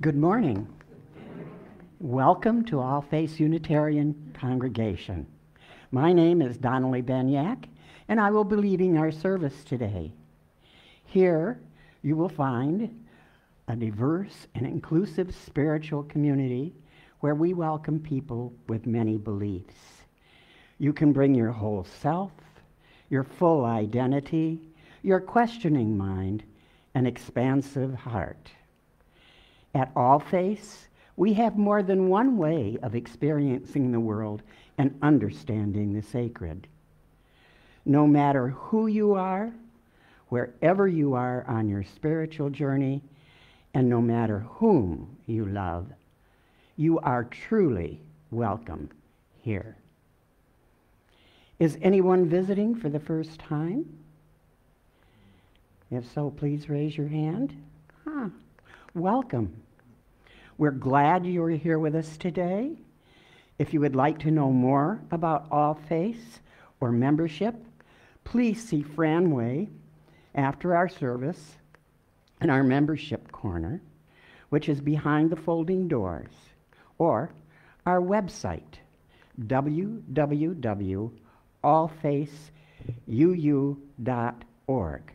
Good morning. Welcome to All Faiths Unitarian Congregation. My name is Donnelly Benyak, and I will be leading our service today. Here, you will find a diverse and inclusive spiritual community where we welcome people with many beliefs. You can bring your whole self, your full identity, your questioning mind, and expansive heart. At All Faiths, we have more than one way of experiencing the world and understanding the sacred. No matter who you are, wherever you are on your spiritual journey, and no matter whom you love, you are truly welcome here. Is anyone visiting for the first time? If so, please raise your hand. Welcome. We're glad you're here with us today. If you would like to know more about All Faiths or membership, please see Franway after our service in our membership corner, which is behind the folding doors, or our website, www.allfaithsuu.org.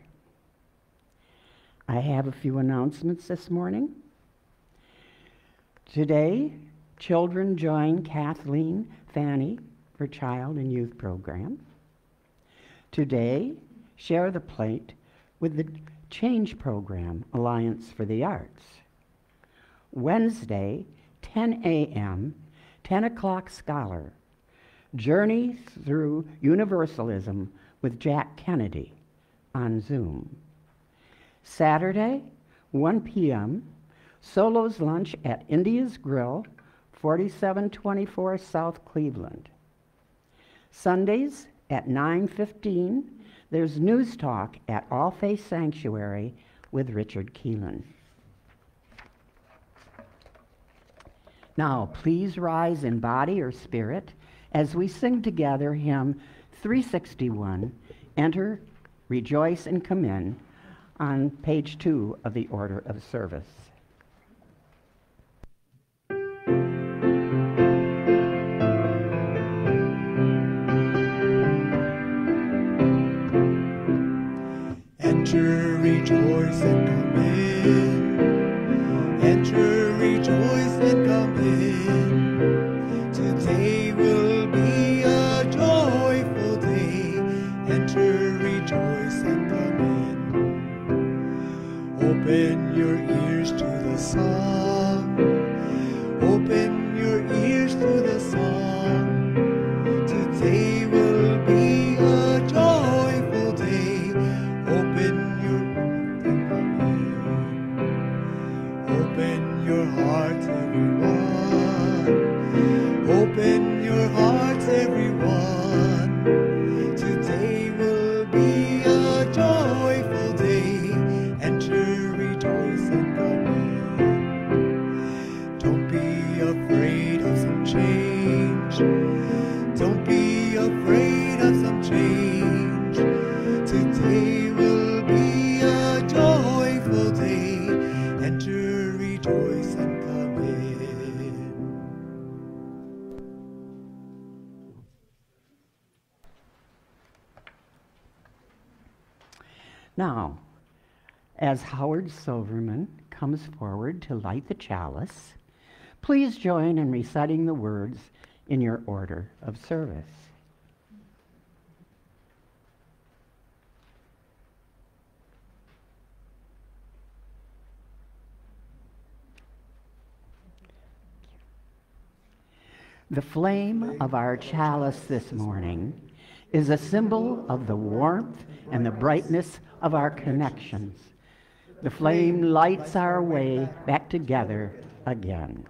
I have a few announcements this morning. Today, children join Kathleen Fanny for Child and Youth Program. Today, share the plate with the Change Program, Alliance for the Arts. Wednesday, 10 a.m., 10 o'clock Scholar, Journey Through Universalism with Jack Kennedy on Zoom. Saturday, 1 p.m., Solo's Lunch at India's Grill, 4724 South Cleveland. Sundays at 9:15, there's News Talk at All Faith Sanctuary with Richard Keelan. Now, please rise in body or spirit as we sing together hymn 361, Enter, Rejoice, and Come In, on page 2 of the Order of Service. Enter, rejoice, and come in. Enter, rejoice, and come in. Today will be a joyful day. Enter, rejoice, and come in. Open your ears to the song. Open your ears to the song. Today will be a joyful day. Open your hearts, everyone. Open your hearts, everyone. Today will be a joyful day. Enter, rejoice, and come in. Don't be afraid of some change. Don't be afraid of some change. Today will be a joyful day. Enter, rejoice, and come in. Now, as Howard Silverman comes forward to light the chalice, please join in reciting the words in your order of service. The flame of our chalice this morning is a symbol of the warmth and the brightness of our connections. The flame lights our way back together again.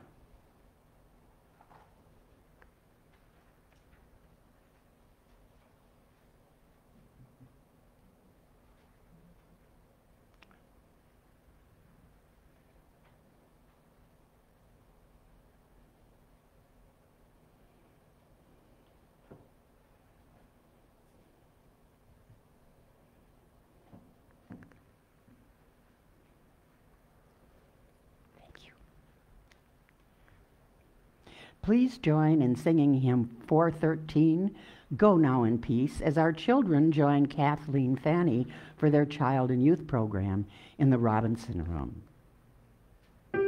Please join in singing hymn 413, Go Now in Peace, as our children join Kathleen Fanny for their Child and Youth Program in the Robinson Room. Go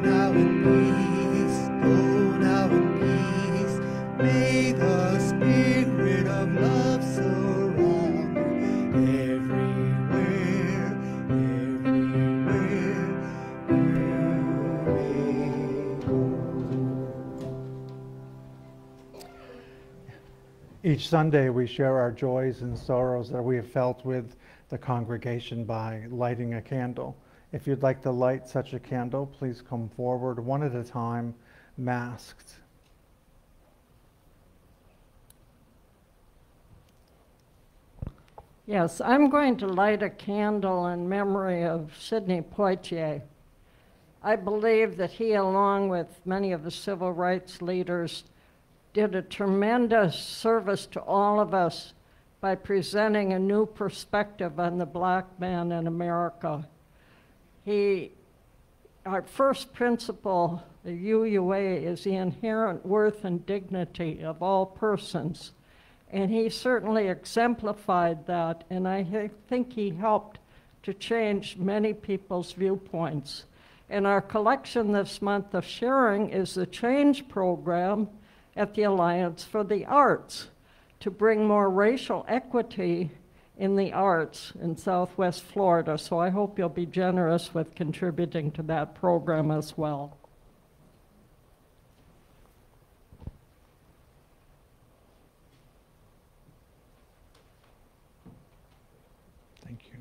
now in peace, go now in peace. May the spirit of love surround you everywhere, everywhere you may go. Each Sunday, we share our joys and sorrows that we have felt with the congregation by lighting a candle. If you'd like to light such a candle, please come forward one at a time, masked. Yes, I'm going to light a candle in memory of Sidney Poitier. I believe that he, along with many of the civil rights leaders, did a tremendous service to all of us by presenting a new perspective on the black man in America. Our first principle, the UUA, is the inherent worth and dignity of all persons. And he certainly exemplified that, and I think he helped to change many people's viewpoints. And our collection this month of sharing is the Change Program at the Alliance for the Arts to bring more racial equity in the arts in Southwest Florida. So I hope you'll be generous with contributing to that program as well. Thank you.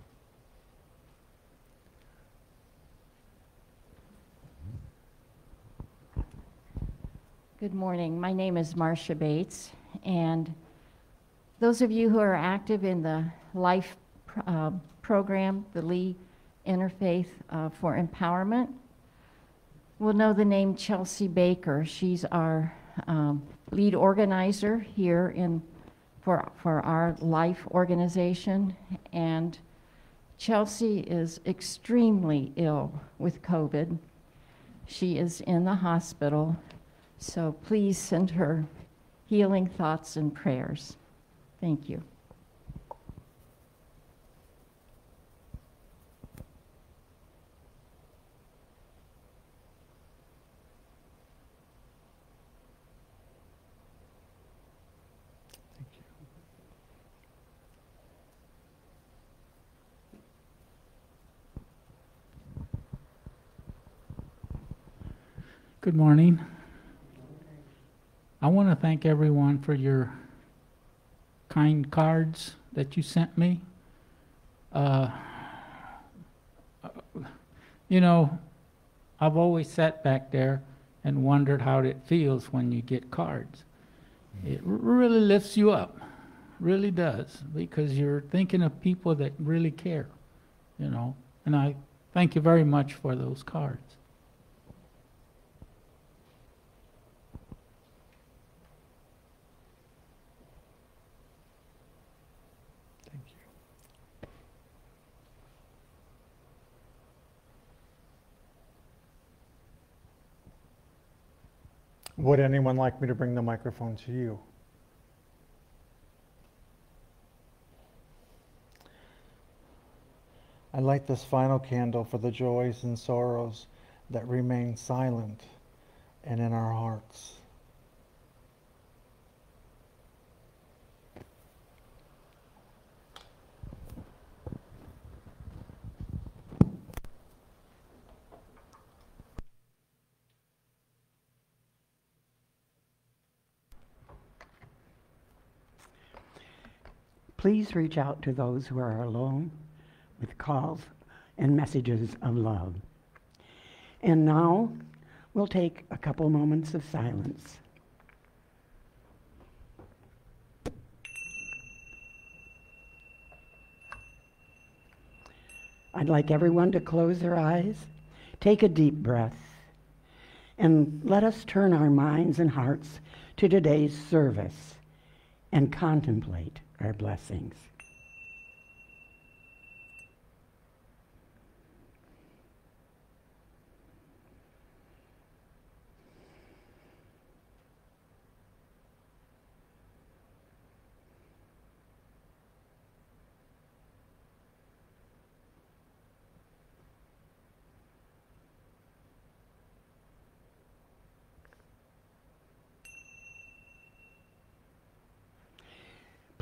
Good morning. My name is Marcia Bates, and those of you who are active in the LIFE program, the Lee Interfaith for Empowerment, will know the name Chelsea Baker. She's our lead organizer here for our LIFE organization, and Chelsea is extremely ill with COVID. She is in the hospital, so please send her healing thoughts and prayers. Thank you. Thank you. Good morning. I want to thank everyone for your kind cards that you sent me. You know, I've always sat back there and wondered how it feels when you get cards. It really lifts you up, really does, because you're thinking of people that really care, you know. And I thank you very much for those cards. Thank you. Would anyone like me to bring the microphone to you? I light this final candle for the joys and sorrows that remain silent and in our hearts. Please reach out to those who are alone with calls and messages of love. And now we'll take a couple moments of silence. I'd like everyone to close their eyes, take a deep breath, and let us turn our minds and hearts to today's service and contemplate our blessings.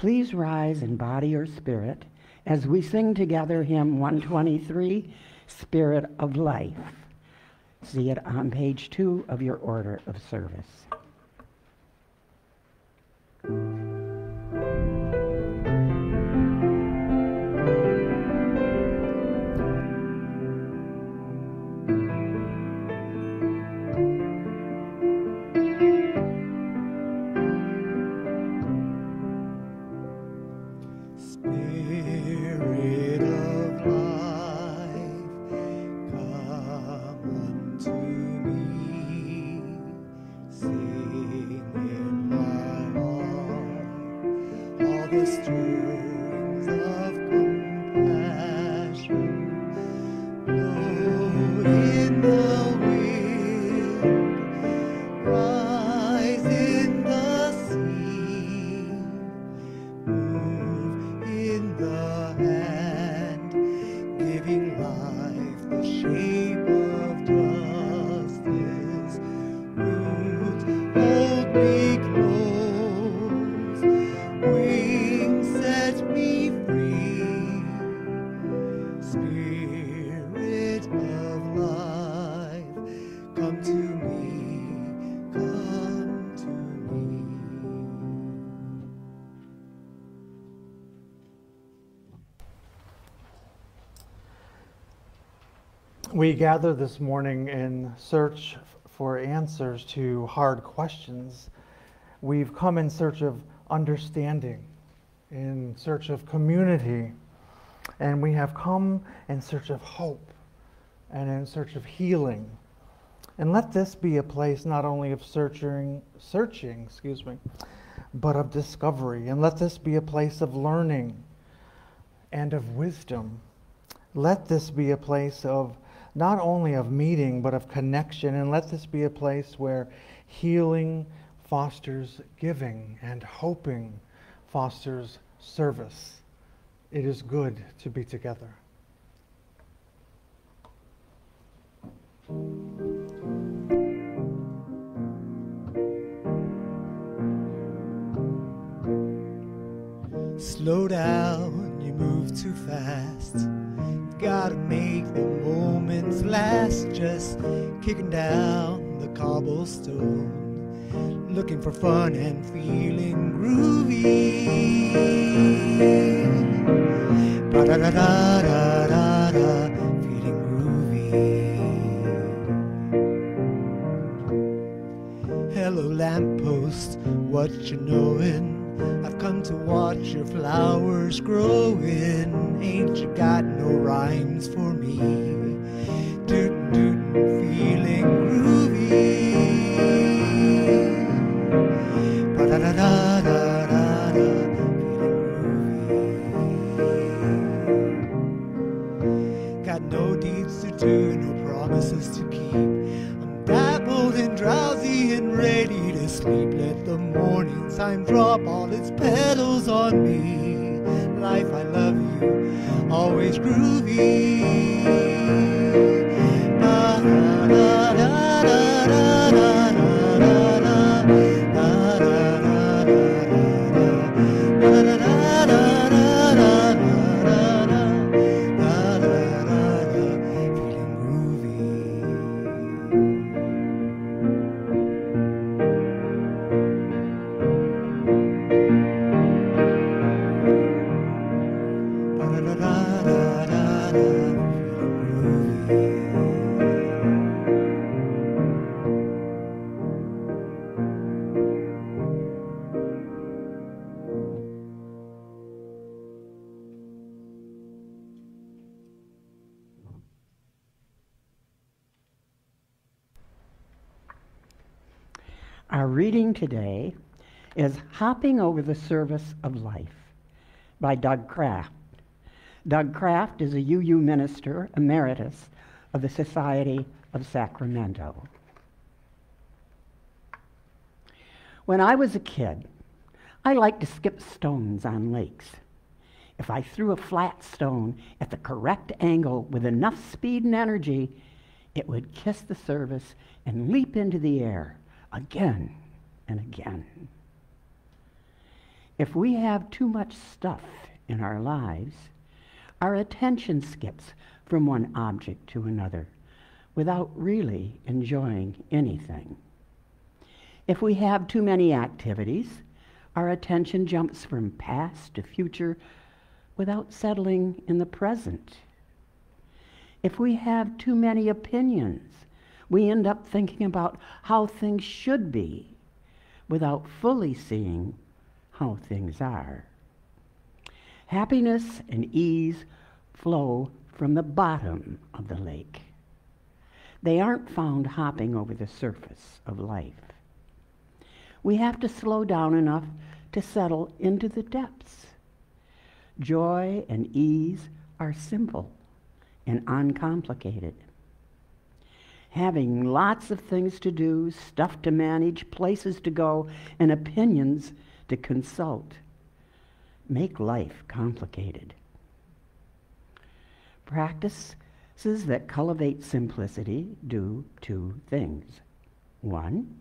Please rise in body or spirit as we sing together hymn 123, Spirit of Life. See it on page 2 of your order of service. Spirit of life, come unto me. Sing in my heart all the strings of compassion. Blow in the wind, rise in the sea. Move in the hand, giving life the shape of justice. Roots hold me close, wings set me free. Spirit of life, come to me, come to me. We gather this morning in search for answers to hard questions. We've come in search of understanding, in search of community, and we have come in search of hope and in search of healing. And let this be a place not only of searching, but of discovery. And let this be a place of learning and of wisdom. Let this be a place of not only of meeting, but of connection. And let this be a place where healing fosters giving and hoping fosters service. It is good to be together. Slow down, you move too fast. Gotta make the moments last. Just kicking down the cobblestone, looking for fun and feeling groovy. Ba-da-da-da-da-da-da, feeling groovy. Hello lamppost, what you knowin'? I've come to watch your flowers growing. Ain't you got no rhymes for me? Doot doot, feeling groovy. Ba da da da da da da, feeling groovy. Got no deeds to do, no promises to keep. I'm dappled and drowsy and ready to sleep. Let the morning time drop all its petals on me. Life, I love you, always groovy. Da da da da da da da da Our reading today is Hopping Over the Service of Life by Doug Kraft. Doug Kraft is a UU minister emeritus of the Society of Sacramento. When I was a kid, I liked to skip stones on lakes. If I threw a flat stone at the correct angle with enough speed and energy, it would kiss the surface and leap into the air again and again. If we have too much stuff in our lives, our attention skips from one object to another without really enjoying anything. If we have too many activities, our attention jumps from past to future without settling in the present. If we have too many opinions, we end up thinking about how things should be without fully seeing how things are. Happiness and ease flow from the bottom of the lake. They aren't found hopping over the surface of life. We have to slow down enough to settle into the depths. Joy and ease are simple and uncomplicated. Having lots of things to do, stuff to manage, places to go, and opinions to consult make life complicated. Practices that cultivate simplicity do two things. One,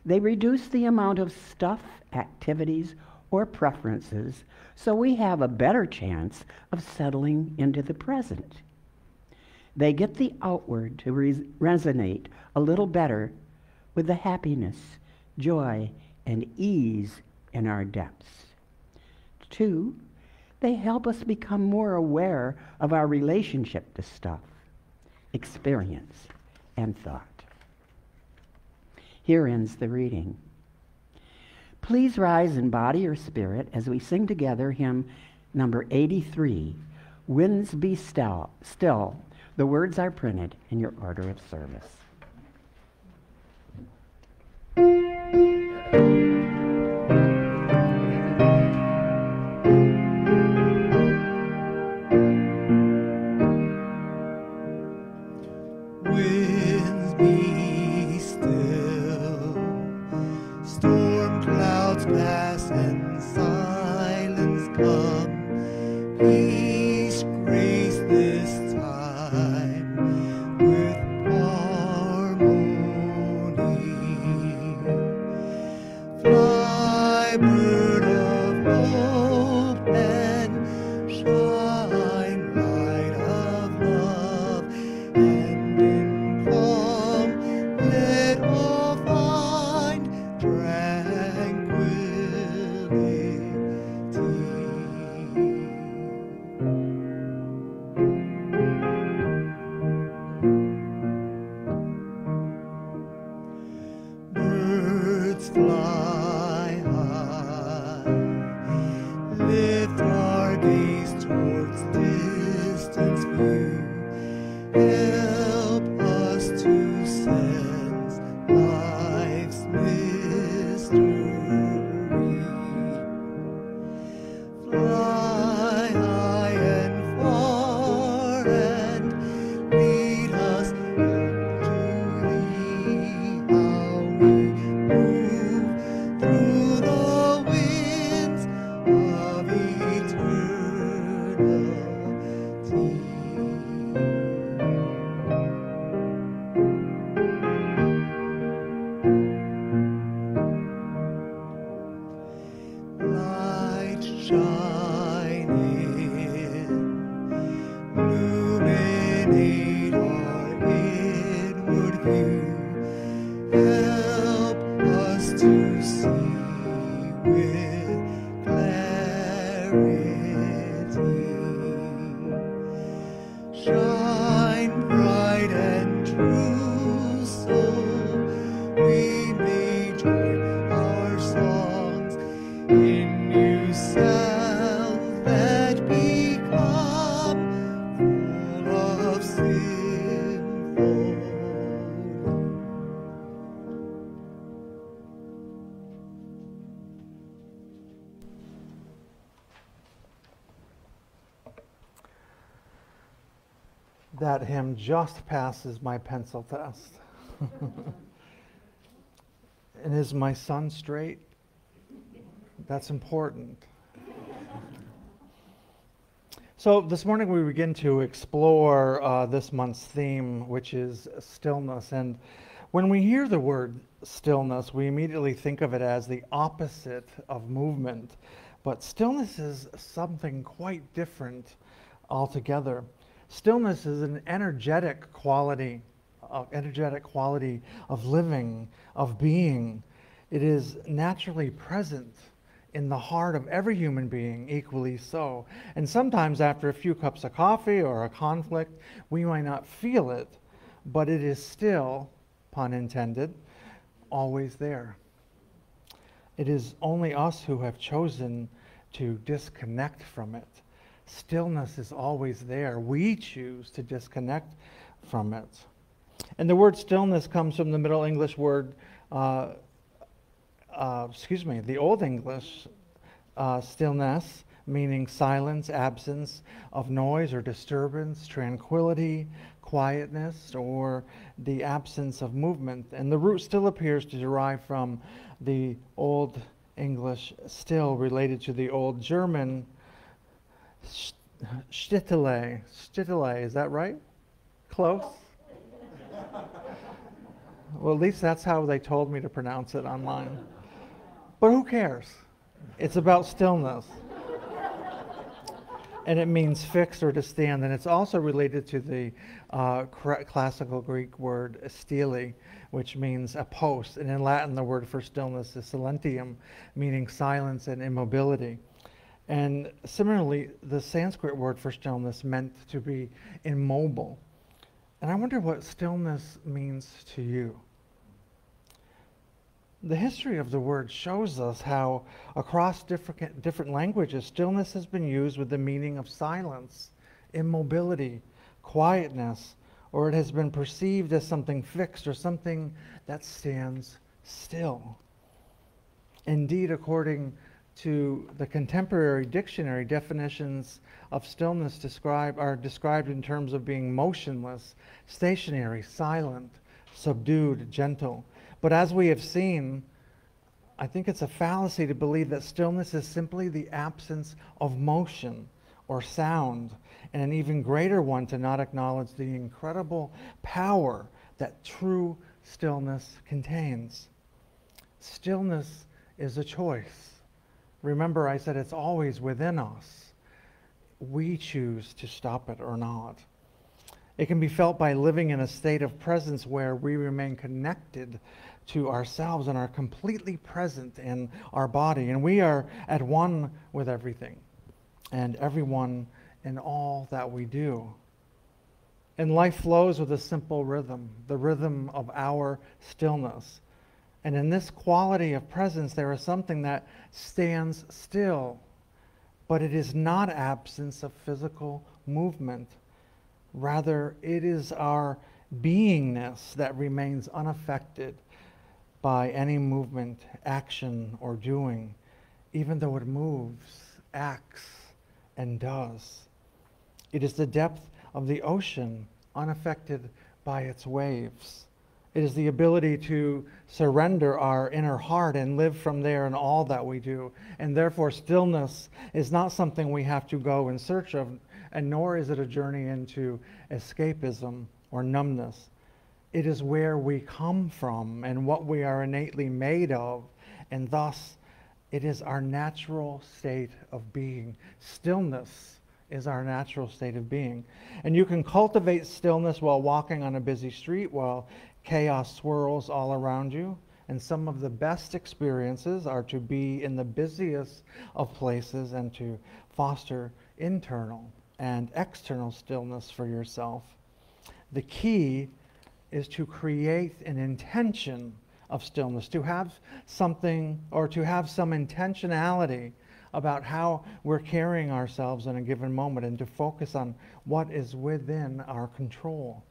they reduce the amount of stuff, activities, or preferences so we have a better chance of settling into the present. They get the outward to resonate a little better with the happiness, joy, and ease in our depths. Two, they help us become more aware of our relationship to stuff, experience, and thought. Here ends the reading. Please rise in body or spirit as we sing together hymn number 83, Winds Be Still. The words are printed in your order of service. Winds be still, storm clouds pass and silence come. Peace grace this time with harmony. Fly, bird of hope, and shine, light of love, and in calm let all find tranquility. Birds fly high, lift our gaze towards distance view. Help us to sense life's mystery. Fly high and far and lead us into thee. How we move through the winds of eternity. Light shine in, illuminate our inward view. Help us to see with clarity. Shine bright and true, so we may join our songs in new sounds that become full of symphony. That hymn just passes my pencil test. And is my son straight? That's important. So this morning we begin to explore this month's theme, which is stillness. And when we hear the word stillness, we immediately think of it as the opposite of movement. But stillness is something quite different altogether. Stillness is an energetic quality of living, of being. It is naturally present in the heart of every human being, equally so. And sometimes after a few cups of coffee or a conflict, we might not feel it, but it is still, pun intended, always there. It is only us who have chosen to disconnect from it. Stillness is always there. We choose to disconnect from it. And the word stillness comes from the Middle English word, the Old English stillness, meaning silence, absence of noise or disturbance, tranquility, quietness, or the absence of movement. And the root still appears to derive from the Old English still, related to the Old German Stille. Stille, is that right? Close? Well, at least that's how they told me to pronounce it online. But who cares? It's about stillness. And it means fixed or to stand. And it's also related to the classical Greek word stele, which means a post. And in Latin, the word for stillness is silentium, meaning silence and immobility. And similarly, the Sanskrit word for stillness meant to be immobile. And I wonder what stillness means to you. The history of the word shows us how across different languages, stillness has been used with the meaning of silence, immobility, quietness, or it has been perceived as something fixed or something that stands still. Indeed, according to the contemporary dictionary, definitions of stillness are described in terms of being motionless, stationary, silent, subdued, gentle. But as we have seen, I think it's a fallacy to believe that stillness is simply the absence of motion or sound, and an even greater one to not acknowledge the incredible power that true stillness contains. Stillness is a choice. Remember, I said it's always within us. We choose to stop it or not. It can be felt by living in a state of presence where we remain connected to ourselves and are completely present in our body. And we are at one with everything and everyone in all that we do. And life flows with a simple rhythm, the rhythm of our stillness. And in this quality of presence, there is something that stands still, but it is not absence of physical movement. Rather, it is our beingness that remains unaffected by any movement, action, or doing, even though it moves, acts, and does. It is the depth of the ocean, unaffected by its waves. It is the ability to surrender our inner heart and live from there in all that we do. And therefore, stillness is not something we have to go in search of, and nor is it a journey into escapism or numbness. It is where we come from and what we are innately made of, and thus it is our natural state of being. Stillness is our natural state of being. And you can cultivate stillness while walking on a busy street, while chaos swirls all around you. And some of the best experiences are to be in the busiest of places and to foster internal and external stillness for yourself. The key is to create an intention of stillness, to have something or to have some intentionality about how we're carrying ourselves in a given moment, and to focus on what is within our control.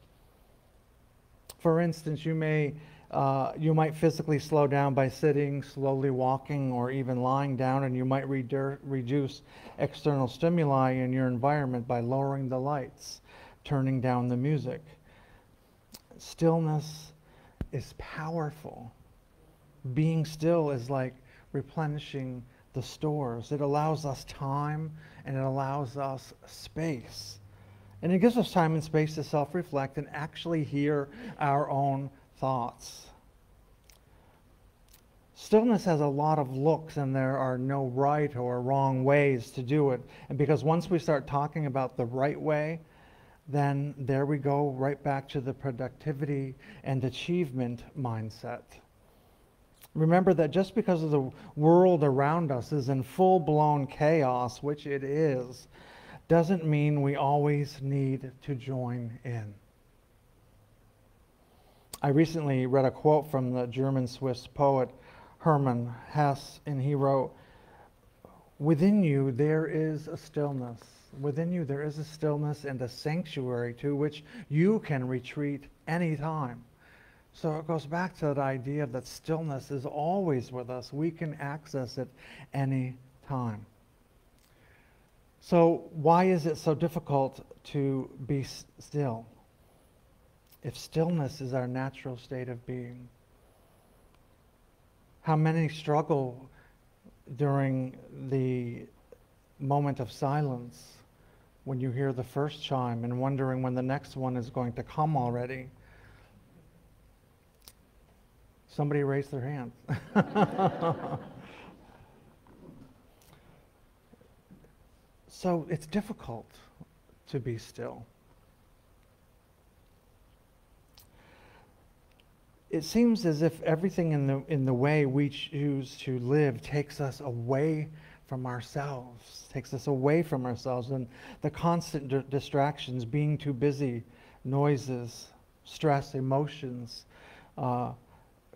For instance, you might physically slow down by sitting, slowly walking, or even lying down, and you might reduce external stimuli in your environment by lowering the lights, turning down the music. Stillness is powerful. Being still is like replenishing the stores. It allows us time and it allows us space. And it gives us time and space to self-reflect and actually hear our own thoughts. Stillness has a lot of looks, and there are no right or wrong ways to do it. And because once we start talking about the right way, then there we go right back to the productivity and achievement mindset. Remember that just because of the world around us is in full-blown chaos, which it is, doesn't mean we always need to join in. I recently read a quote from the German-Swiss poet Hermann Hesse, and he wrote, "Within you there is a stillness. Within you there is a stillness and a sanctuary to which you can retreat anytime." So it goes back to that idea that stillness is always with us. We can access it any time. So why is it so difficult to be still? If stillness is our natural state of being. How many struggle during the moment of silence when you hear the first chime and wondering when the next one is going to come already? Somebody raised their hand. So it's difficult to be still. It seems as if everything in the way we choose to live takes us away from ourselves, and the constant distractions, being too busy, noises, stress, emotions,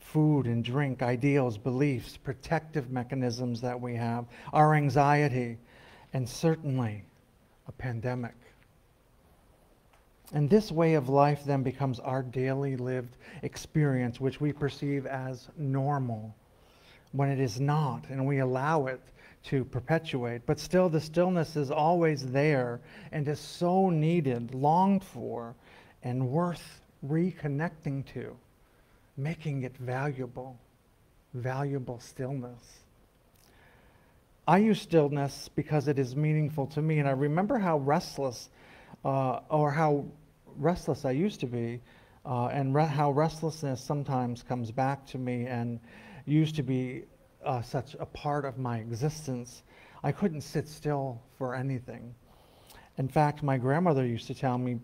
food and drink, ideals, beliefs, protective mechanisms that we have, our anxiety, and certainly a pandemic. And this way of life then becomes our daily lived experience, which we perceive as normal, when it is not, and we allow it to perpetuate. But still, the stillness is always there and is so needed, longed for, and worth reconnecting to, making it valuable stillness. I use stillness because it is meaningful to me, and I remember how restless I used to be, and how restlessness sometimes comes back to me and used to be such a part of my existence. I couldn't sit still for anything. In fact, my grandmother used to tell me,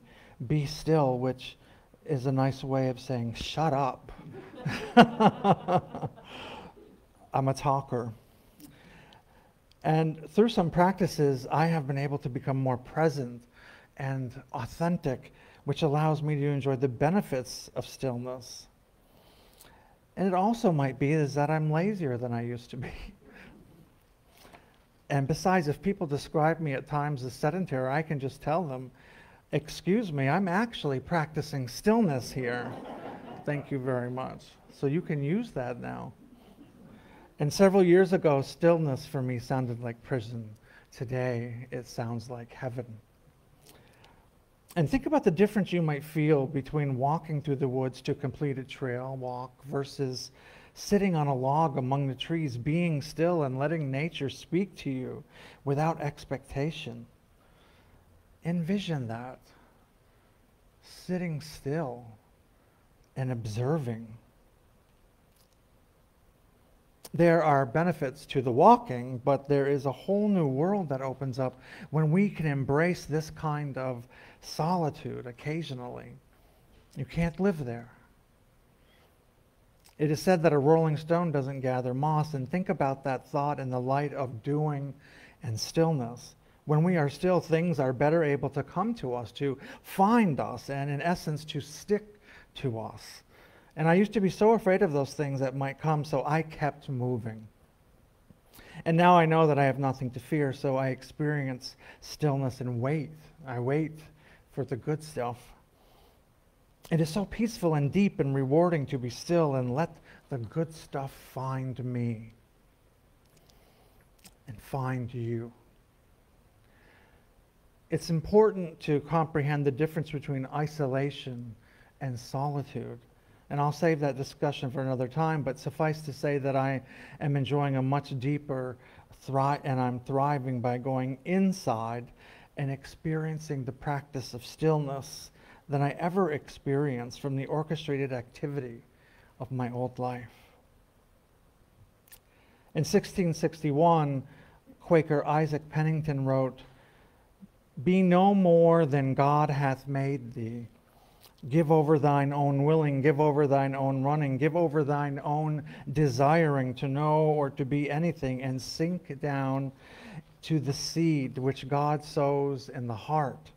"Be still," which is a nice way of saying, "Shut up." I'm a talker. And through some practices, I have been able to become more present and authentic, which allows me to enjoy the benefits of stillness. And it also might be is that I'm lazier than I used to be. And besides, if people describe me at times as sedentary, I can just tell them, "Excuse me, I'm actually practicing stillness here." Thank you very much. So you can use that now. And several years ago, stillness for me sounded like prison. Today, it sounds like heaven. And think about the difference you might feel between walking through the woods to complete a trail walk versus sitting on a log among the trees, being still and letting nature speak to you without expectation. Envision that. Sitting still and observing. There are benefits to the walking, but there is a whole new world that opens up when we can embrace this kind of solitude occasionally. You can't live there. It is said that a rolling stone doesn't gather moss, and think about that thought in the light of doing and stillness. When we are still, things are better able to come to us, to find us, and in essence, to stick to us. And I used to be so afraid of those things that might come, so I kept moving. And now I know that I have nothing to fear, so I experience stillness and wait. I wait for the good stuff. It is so peaceful and deep and rewarding to be still and let the good stuff find me and find you. It's important to comprehend the difference between isolation and solitude. And I'll save that discussion for another time, but suffice to say that I am enjoying a much deeper and I'm thriving by going inside and experiencing the practice of stillness than I ever experienced from the orchestrated activity of my old life. In 1661, Quaker Isaac Pennington wrote, "Be no more than God hath made thee. Give over thine own willing, give over thine own running, give over thine own desiring to know or to be anything, and sink down to the seed which God sows in the heart,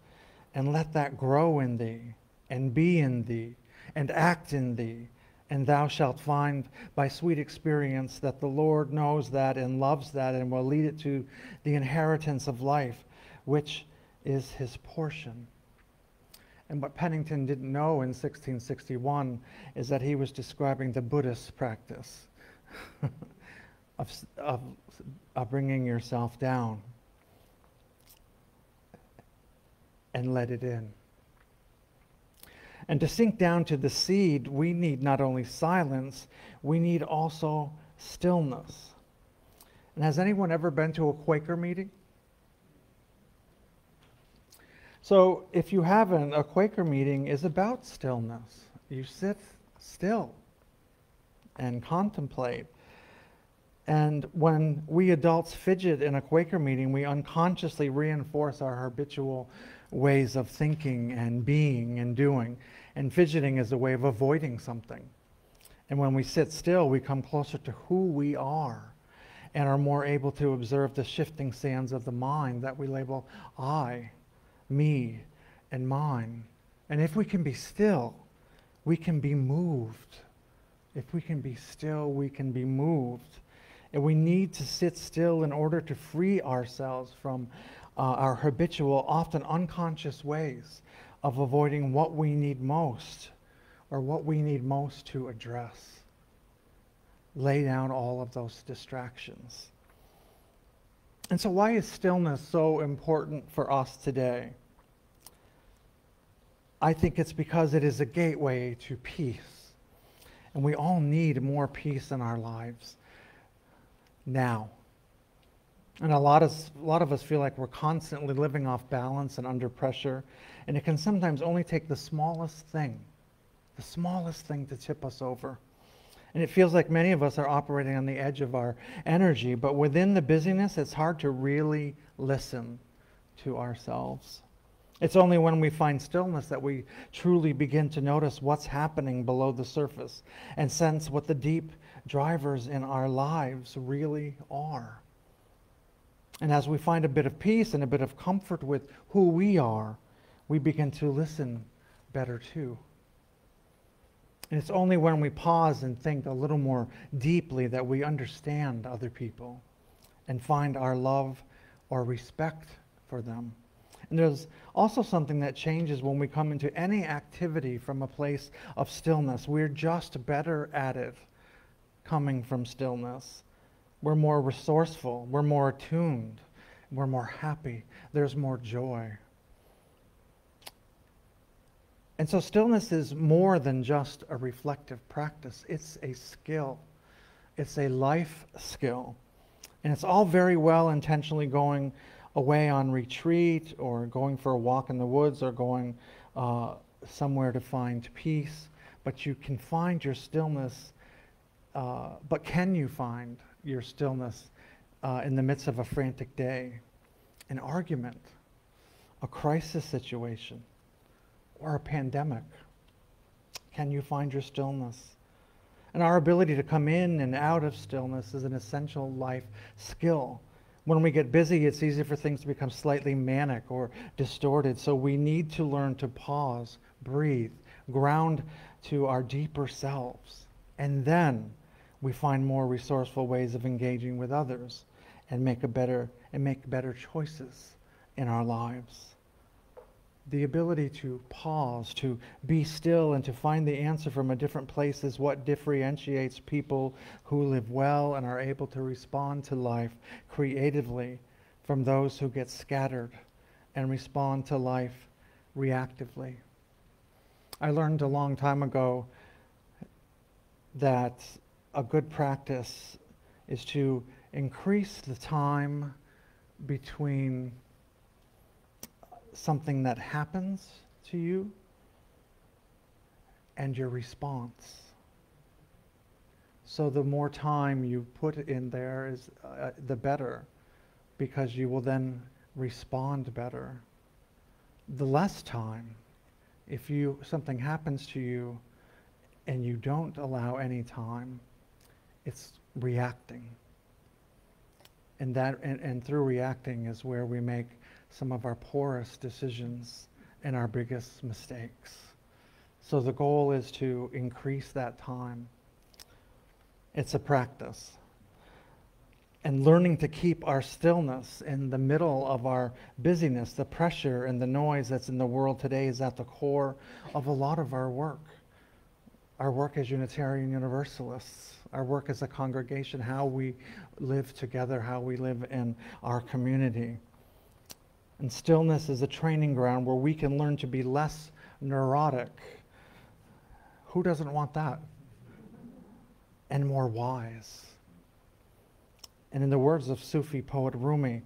and let that grow in thee, and be in thee, and act in thee, and thou shalt find by sweet experience that the Lord knows that and loves that and will lead it to the inheritance of life, which is his portion." And what Pennington didn't know in 1661 is that he was describing the Buddhist practice of bringing yourself down and let it in. And to sink down to the seed, we need not only silence, we need also stillness. And has anyone ever been to a Quaker meeting? So if you haven't, a Quaker meeting is about stillness. You sit still and contemplate. And when we adults fidget in a Quaker meeting, we unconsciously reinforce our habitual ways of thinking and being and doing. And fidgeting is a way of avoiding something. And when we sit still, we come closer to who we are and are more able to observe the shifting sands of the mind that we label I, me, and mine. And if we can be still, we can be moved. If we can be still, we can be moved. And we need to sit still in order to free ourselves from our habitual, often unconscious ways of avoiding what we need most, or what we need most to address. Lay down all of those distractions. And so why is stillness so important for us today? I think it's because it is a gateway to peace. And we all need more peace in our lives now. And a lot of us feel like we're constantly living off balance and under pressure. And it can sometimes only take the smallest thing to tip us over. And it feels like many of us are operating on the edge of our energy, but within the busyness, it's hard to really listen to ourselves. It's only when we find stillness that we truly begin to notice what's happening below the surface and sense what the deep drivers in our lives really are. And as we find a bit of peace and a bit of comfort with who we are, we begin to listen better too. And it's only when we pause and think a little more deeply that we understand other people and find our love or respect for them. And there's also something that changes when we come into any activity from a place of stillness. We're just better at it coming from stillness. We're more resourceful, we're more attuned, we're more happy, there's more joy. And so stillness is more than just a reflective practice. It's a skill. It's a life skill. And it's all very well intentionally going away on retreat or going for a walk in the woods or going somewhere to find peace. But you can find your stillness, but can you find your stillness in the midst of a frantic day, an argument, a crisis situation, or a pandemic? Can you find your stillness? And our ability to come in and out of stillness is an essential life skill. When we get busy, it's easy for things to become slightly manic or distorted. So we need to learn to pause, breathe, ground to our deeper selves. And then we find more resourceful ways of engaging with others and make better choices in our lives. The ability to pause, to be still, and to find the answer from a different place is what differentiates people who live well and are able to respond to life creatively from those who get scattered and respond to life reactively. I learned a long time ago that a good practice is to increase the time between something that happens to you and your response. So the more time you put in there is the better, because you will then respond better. The less time, if something happens to you and you don't allow any time, it's reacting. And through reacting is where we make some of our poorest decisions and our biggest mistakes. So the goal is to increase that time. It's a practice. And learning to keep our stillness in the middle of our busyness, the pressure and the noise that's in the world today is at the core of a lot of our work. Our work as Unitarian Universalists, our work as a congregation, how we live together, how we live in our community. And stillness is a training ground where we can learn to be less neurotic. Who doesn't want that? And more wise. And in the words of Sufi poet Rumi,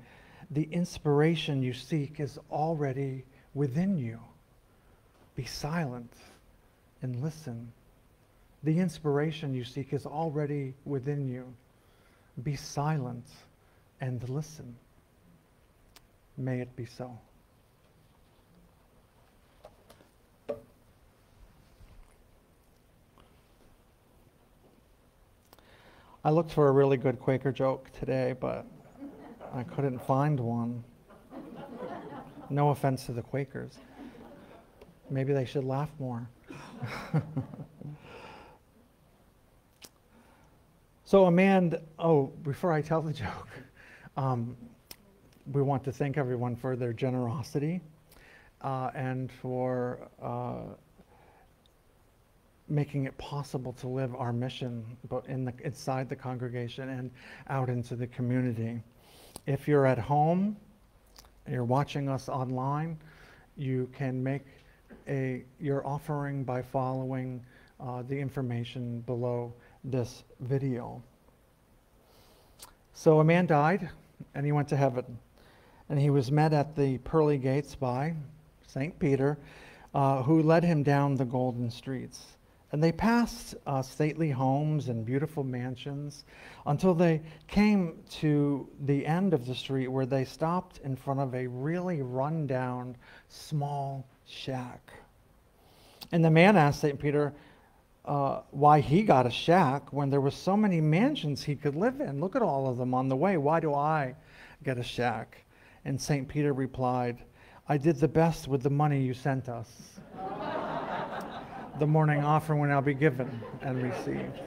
the inspiration you seek is already within you. Be silent and listen. The inspiration you seek is already within you. Be silent and listen. May it be so. I looked for a really good Quaker joke today, but I couldn't find one. No offense to the Quakers. Maybe they should laugh more. So before I tell the joke, we want to thank everyone for their generosity and for making it possible to live our mission but inside the congregation and out into the community. If you're at home and you're watching us online, you can make your offering by following the information below this video. So a man died and he went to heaven, and he was met at the pearly gates by St. Peter, who led him down the golden streets. And they passed stately homes and beautiful mansions until they came to the end of the street, where they stopped in front of a really run-down small shack. And the man asked St. Peter why he got a shack when there were so many mansions he could live in. Look at all of them on the way. Why do I get a shack? And St. Peter replied, I did the best with the money you sent us. The morning offering will now be given and received.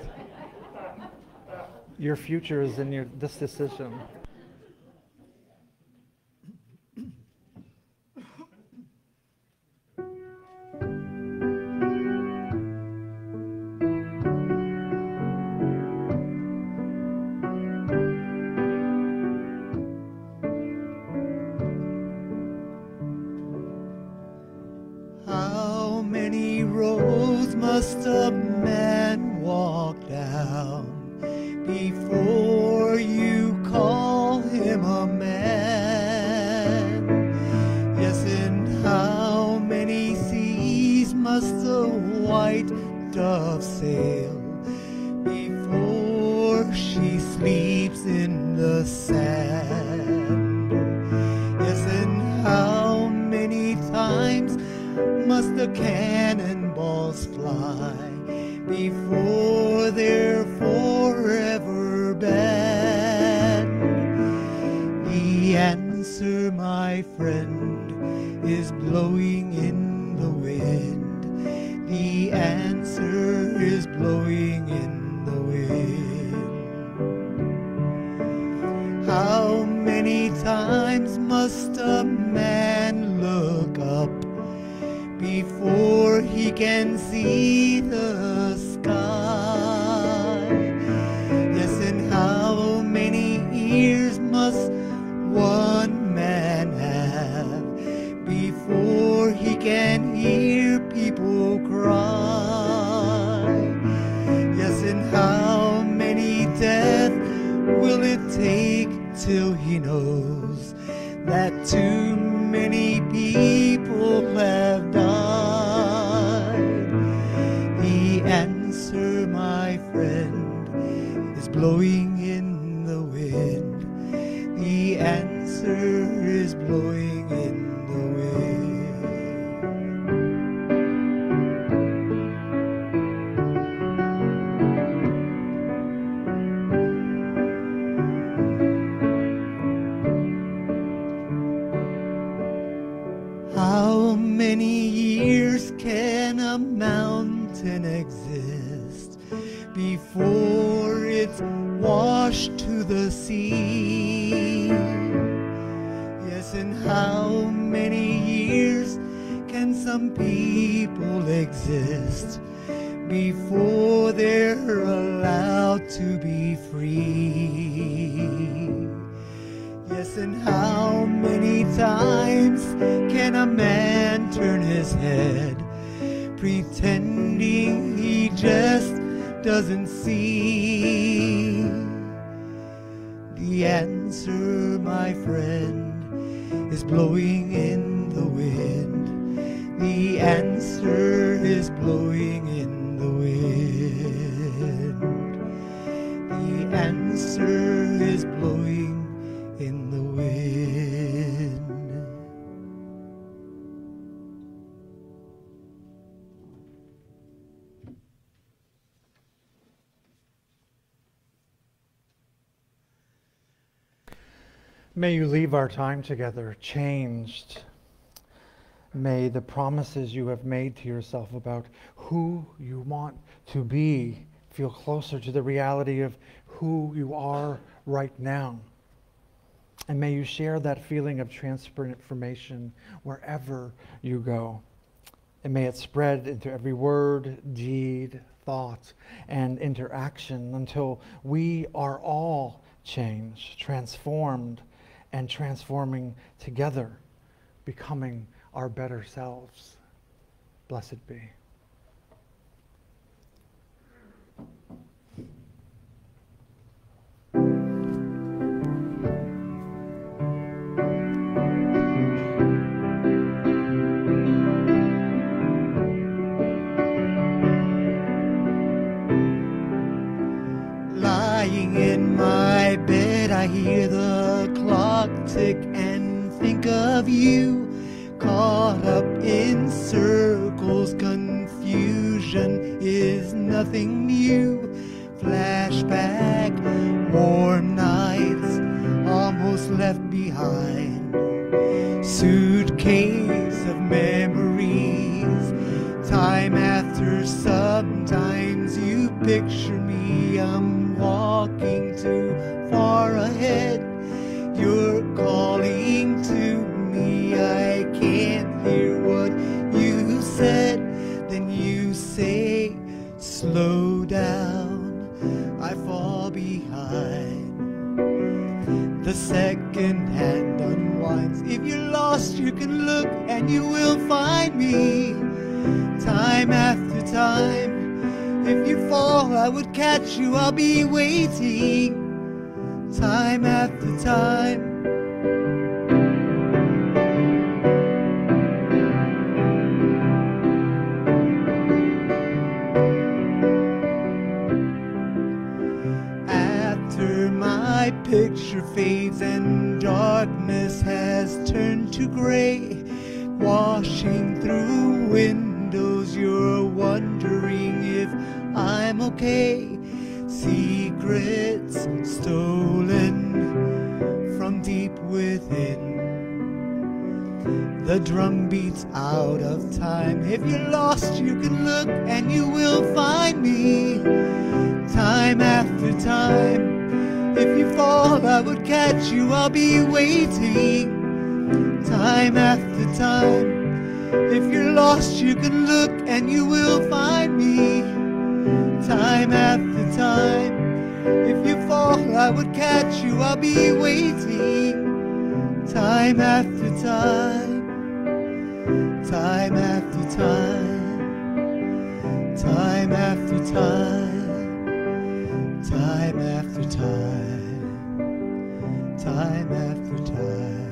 Your future is in this decision. How many roads must a man walk down before you call him a man? Yes, and how many seas must a white dove sail before she sleeps in the sand? Yes, and how many times must the cannonballs fly before they're forever banned? The answer, my friend, is blowing in the wind. The answer is blowing in the wind. How many times must a man look up before he can see the sky? Yes, and how many ears must one man have before he can hear people cry? Yes, and how many deaths will it take till he knows that too many people have died? The How many years can a mountain exist before it's washed to the sea? Yes, and how many years can some people exist before they're allowed to be free? Yes, and how many times can a man turn his head, pretending he just doesn't see? The answer, my friend, is blowing in the wind. The answer is blowing in the wind. The answer is blowing in the wind. May you leave our time together changed. May the promises you have made to yourself about who you want to be feel closer to the reality of who you are right now. And may you share that feeling of transformation wherever you go. And may it spread into every word, deed, thought, and interaction until we are all changed, transformed, and transforming together, becoming our better selves. Blessed be. Lying in my bed, I hear the clock tick and think of you. Caught up in circles, confusion is nothing new. Flashback, warm nights, almost left behind. Suitcase of memories, time after sometimes you picture me. I'm walking too far ahead. You're calling to me. I can't hear what you said. Then you say, slow down. I fall behind. The second hand unwinds. If you're lost, you can look and you will find me. Time after time. If you fall, I would catch you. I'll be waiting. Time after time. After my picture fades and darkness has turned to gray, washing through windows, you're wondering if I'm okay. Secrets stolen from deep within. The drum beats out of time. If you're lost, you can look and you will find me. Time after time. If you fall, I would catch you. I'll be waiting. Time after time. If you're lost, you can look and you will find me. Time after time. If you fall, I would catch you. I'll be waiting. Time after time. Time after time. Time after time. Time after time. Time after time.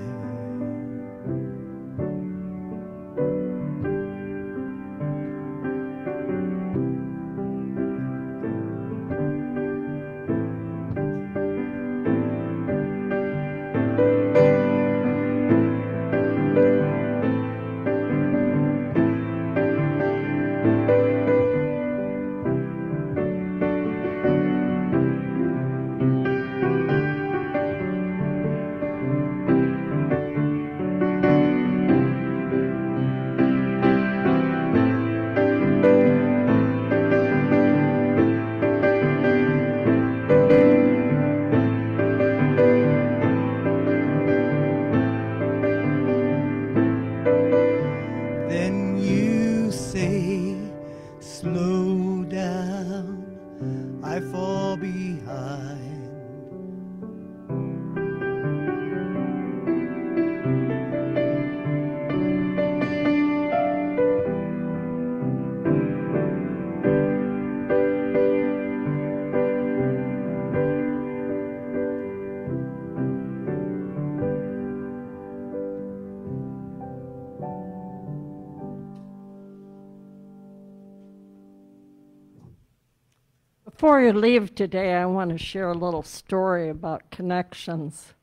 Before you leave today, I want to share a little story about connections.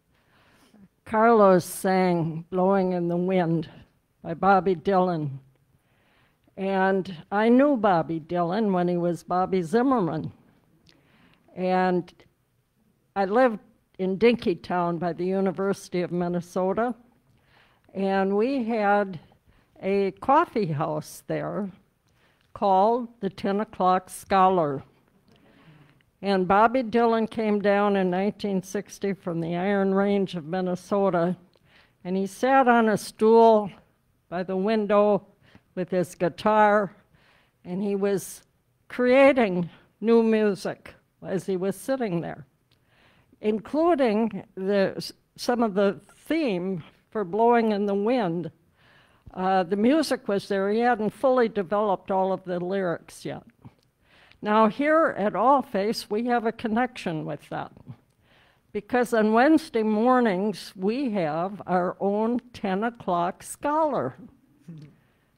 Carlos sang Blowing in the Wind by Bobby Dylan. And I knew Bobby Dylan when he was Bobby Zimmerman. And I lived in Dinkytown by the University of Minnesota. And we had a coffee house there called the 10 O'Clock Scholar. And Bobby Dylan came down in 1960 from the Iron Range of Minnesota, and he sat on a stool by the window with his guitar, and he was creating new music as he was sitting there, including some of the theme for Blowing in the Wind. The music was there. He hadn't fully developed all of the lyrics yet. Now here at All Face, we have a connection with that, because on Wednesday mornings, we have our own 10 O'Clock Scholar.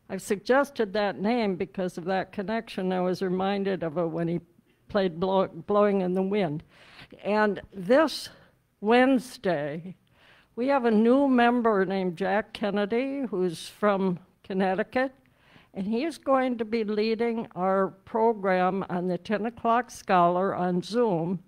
I've suggested that name because of that connection. I was reminded of it when he played Blowing in the Wind. And this Wednesday, we have a new member named Jack Kennedy, who's from Connecticut, and he's going to be leading our program on the 10 O'Clock Scholar on Zoom.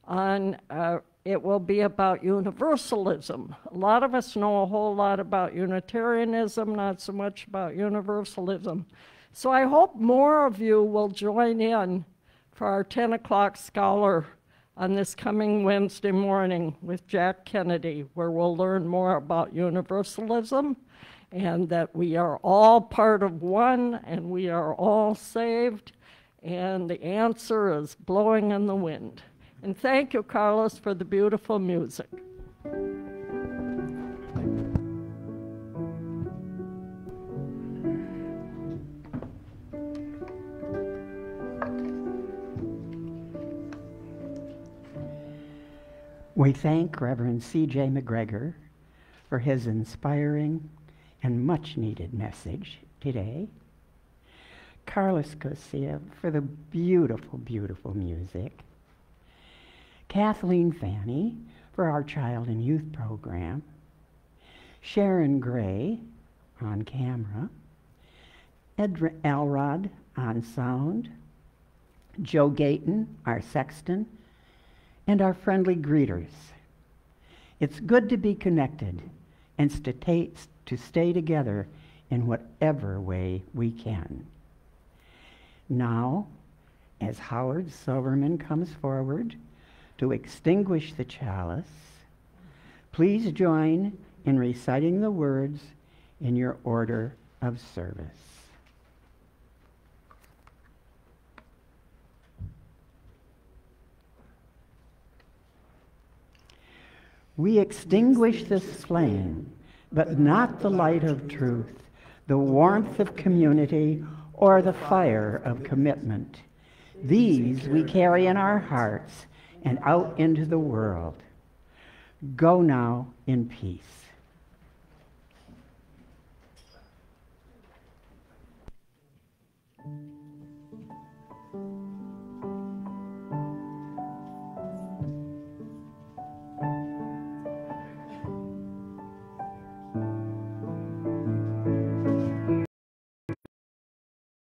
It will be about universalism. A lot of us know a whole lot about Unitarianism, not so much about universalism. So I hope more of you will join in for our 10 O'Clock Scholar on this coming Wednesday morning with Jack Kennedy, where we'll learn more about universalism and that we are all part of one and we are all saved, and the answer is blowing in the wind. And thank you, Carlos, for the beautiful music. We thank Reverend C.J. McGregor for his inspiring and much-needed message today. Carlos Garcia for the beautiful, beautiful music. Kathleen Fanny for our Child and Youth program. Sharon Gray on camera. Ed Elrod on sound. Joe Gayton, our sexton, and our friendly greeters. It's good to be connected and to stay together in whatever way we can. Now, as Howard Silverman comes forward to extinguish the chalice, please join in reciting the words in your order of service. We extinguish this flame, but not the light of truth, the warmth of community, or the fire of commitment. These we carry in our hearts and out into the world. Go now in peace.